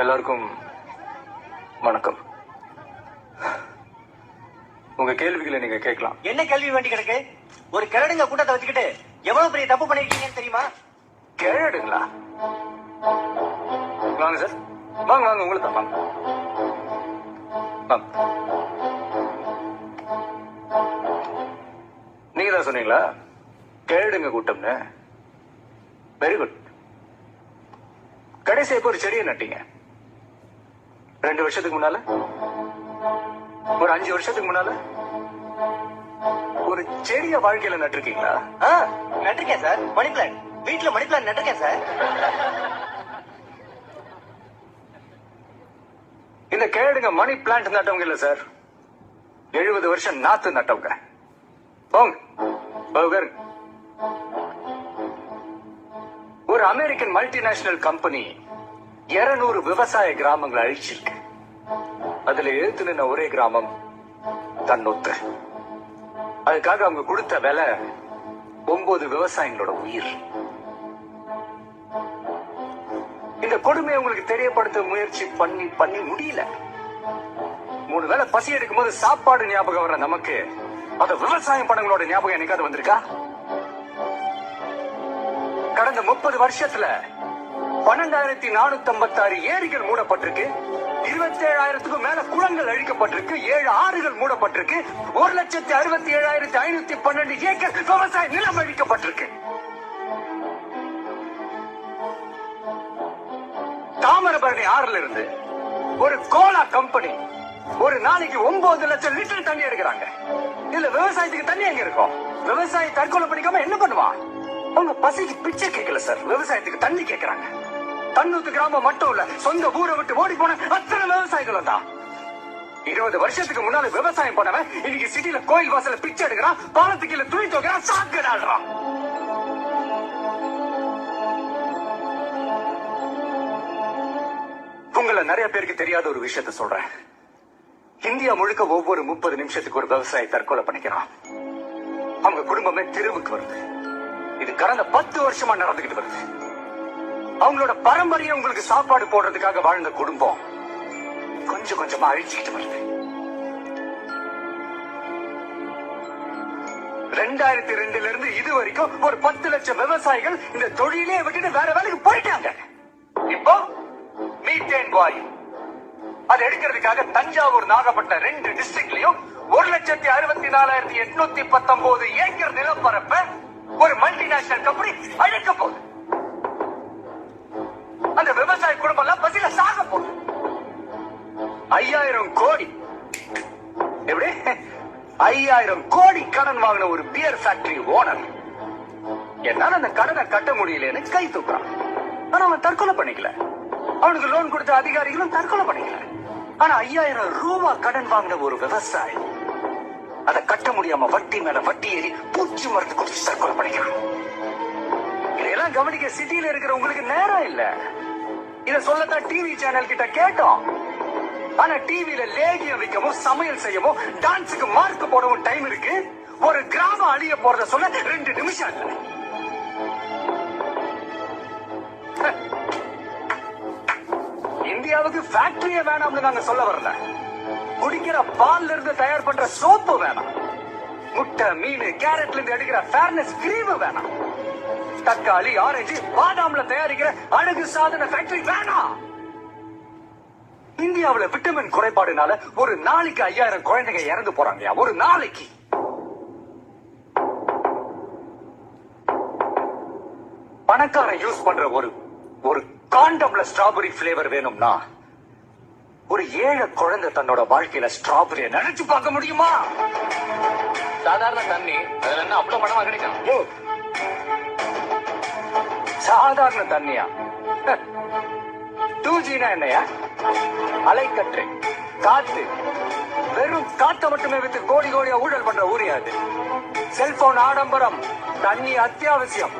எல்லாருக்கும் வணக்கம். உங்க கேள்விகளை நீங்க கேட்கலாம். என்ன கேள்வி வேண்டி கிடக்கு? ஒரு கிழடுங்க கூட்டத்தை வச்சுக்கிட்டு எவ்வளவு பெரிய தப்பு பண்ணிருக்கீங்கன்னு தெரியுமா? கேடுங்களா? வாங்க சார், வாங்க வாங்க, உங்களுக்கு தான் வாங்க. நீங்க தான் சொன்னீங்களா கேடுங்க கூட்டம்னு? Very good. கடைசி எப்போ ஒரு செடியை நட்டீங்க? 2 வருஷத்துக்கு முன்னால? ஒரு 5 வருஷத்துக்கு முன்னால? ஒரு செடிய வாழ்க்கையில நட்டிருக்கீங்களா? நட்டிருக்கேன் சார். மணி பிளான் வீட்டுல மணி பிளான் நட்டிருக்கேன் சார். இந்த கேடுங்க மணி பிளான்ட் நட்டவங்க இல்ல சார், 70 வருஷம் நாத்து நட்டவங்க. ஒரு அமெரிக்கன் மல்டிநேஷனல் கம்பெனி 200 விவசாய கிராமங்களை அழிச்சிருக்கு. அதுல எழுத்து நின்ன ஒரே கிராமம் தன்னொத்து. அதுக்காக அவங்க கொடுத்த விலை 9 விவசாயிகளோட உயிர். இந்த கொடுமையை உங்களுக்கு தெரியப்படுத்த முயற்சி பண்ணி முடியல. 3 வேளை பசி எடுக்கும் போது சாப்பாடு ஞாபகம் வர நமக்கு அந்த விவசாயம் பணங்களோட ஞாபகம் என்னைக்காவது வந்திருக்கா? கடந்த 30 வருஷத்துல 12,456 ஏரிகள் மூடப்பட்டிருக்கு, 27,000க்கும் மேல குளங்கள் அழிக்கப்பட்டிருக்கு, 7 ஆறுகள் மூடப்பட்டிருக்கு, 1,67,512 ஏக்கர் விவசாய நிலம் அழிக்கப்பட்டிருக்கு. தாமிரபரணி ஆறுல இருந்து ஒரு கோலா கம்பெனி ஒரு நாளைக்கு 9 லட்சம் லிட்டர் தண்ணி எடுக்கிறாங்க. இதுல விவசாயத்துக்கு தண்ணி எங்க இருக்கும்? விவசாயி தற்கொலை பண்ணிக்காம என்ன பண்ணுவான்? அவங்க பசிக்கு பிச்சை கேட்கல சார், விவசாயத்துக்கு தண்ணி கேட்கறாங்க. தன்னூத்து கிராமம் மட்டும் இல்ல, சொந்த ஊரை விட்டு ஓடி போன அத்தனை விவசாயிகளும் தான். 20 வருஷத்துக்கு முன்னால விவசாயம் பண்ணவன் இன்னைக்கு சிட்டில கோயில் வாசல பிச்சை எடுக்கிறான், பாலத்துக்கு இல்ல துணி துவைக்கிறான், சாக்கு ஆடுறான். உங்களை நிறைய பேருக்கு தெரியாத ஒரு விஷயத்த சொல்றேன். இந்தியா முழுக்க ஒவ்வொரு 30 நிமிஷத்துக்கு ஒரு விவசாயி தற்கொலை பண்ணிக்கிறான். அவங்க குடும்பமே தெருவுக்கு வருது. இது கடந்த 10 வருஷமா நடந்துகிட்டு வருது. அவங்களோட பரம்பரையை உங்களுக்கு சாப்பாடு போடுறதுக்காக வாழ்ந்த குடும்பம் கொஞ்சம் கொஞ்சமா அழிச்சுக்கிட்டு வருது. 2002ல இருந்து இது வரைக்கும் ஒரு 10 லட்சம் விவசாயிகள் இந்த தொழிலே விட்டுட்டு வேற வேலைக்கு போயிட்டாங்க. இப்போ மீத்தேன் வாயு அதை எடுக்கிறதுக்காக தஞ்சாவூர், நாகப்பட்டினம் 2 டிஸ்ட்ரிக்ட்லயும் 1,64,819 ஏக்கர் நிலப்பரப்ப ஒரு மல்டிநேஷனல் கம்பெனி அழிக்க போகுது. அந்த விவசாய குடும்பம் எல்லாம் பசியில சாக போகுது. 5,000 கோடி, எப்படி 5,000 கோடி கடன் வாங்கின ஒரு பியர் ஃபேக்டரி ஓனர் என்னால அந்த கடனை கட்ட முடியலன்னு கை தூக்குறான். ஆனா அவன் தற்கொலை பண்ணிக்கல. அவனுக்கு லோன் கொடுத்த அதிகாரிகளும் தற்கொலை பண்ணிக்கல. ஆனா 5,000 ரூபாய் கடன் வாங்கின ஒரு விவசாயி அதை கட்ட முடியாம வட்டி மேல வட்டி ஏறி பூச்சி மருந்து குடிச்சு தற்கொலை பண்ணிக்கிறான். இதெல்லாம் கவனிக்க சிட்டியில இருக்கிற உங்களுக்கு நேரம் இல்ல. இத சொல்லத்தான் டிவி சேனல் கிட்ட கேட்டோம். ஆனா டிவில லேகியம் வைக்கவும், சமையல் செய்யவும், டான்ஸுக்கு மார்க் போடவும் டைம் இருக்கு. ஒரு கிராமம் அழிய போறத சொல்ல 2 நிமிஷம் இல்ல. இந்தியாவுக்கு ஃபேக்டரியே வேணாம்னு நாங்க சொல்ல வரல. குடிக்கிற பால்ல இருந்து தயார் பண்ற சோப்பு வேணாம். முட்டை, மீன், கேரட்ல இருந்து எடுக்கிற ஃபேர்னஸ் கிரீம் வேணாம். தக்காளி, ஆரஞ்சு, பாதாம்ல தயாரிக்கிற அழகு சாதன ஃபேக்டரி வேணாம். இந்தியாவுல விட்டமின் குறைபாடுனால ஒரு நாளைக்கு 5,000 குழந்தைங்க இறந்து போறாங்க. ஒரு நாளைக்கு. பணக்காரன் யூஸ் பண்ற ஒரு காண்டம்ல ஸ்ட்ராபெரி பிளேவர் வேணும்னா ஒரு ஏழை குழந்தை தன்னோட வாழ்க்கையில ஸ்ட்ராபெரிய நினைச்சு பார்க்க முடியுமா? சாதாரண தண்ணி அதுல என்ன அவ்வளவு பணமா கிடைக்கும்? சாதாரண தண்ணியா? 2Gனா என்னையா? அலைக்கற்றை, காத்து. வெறும் காத்த மட்டுமே வித்து கோடி கோடியா ஊழல் பண்ற ஊரியாது. செல்போன் ஆடம்பரம், தண்ணி அத்தியாவசியம்.